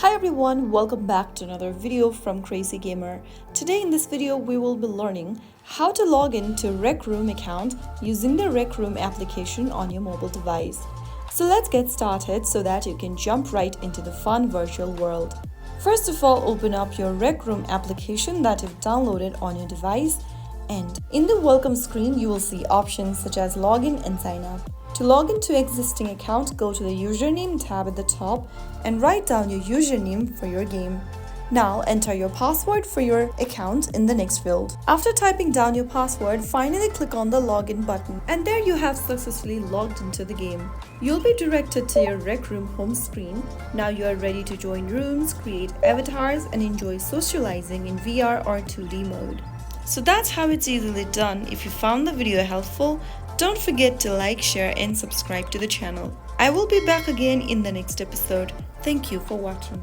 Hi everyone, welcome back to another video from Crazy Gamer. Today in this video we will be learning how to log in to Rec Room account using the Rec Room application on your mobile device. So let's get started so that you can jump right into the fun virtual world. First of all, open up your Rec Room application that you've downloaded on your device, and in the welcome screen you will see options such as login and sign up. To log into existing account, go to the username tab at the top and write down your username for your game. Now enter your password for your account in the next field. After typing down your password, finally click on the login button, and there you have successfully logged into the game. You'll be directed to your Rec Room home screen. Now you are ready to join rooms, create avatars and enjoy socializing in VR or 2D mode. So that's how it's easily done. If you found the video helpful, don't forget to like, share and subscribe to the channel. I will be back again in the next episode. Thank you for watching.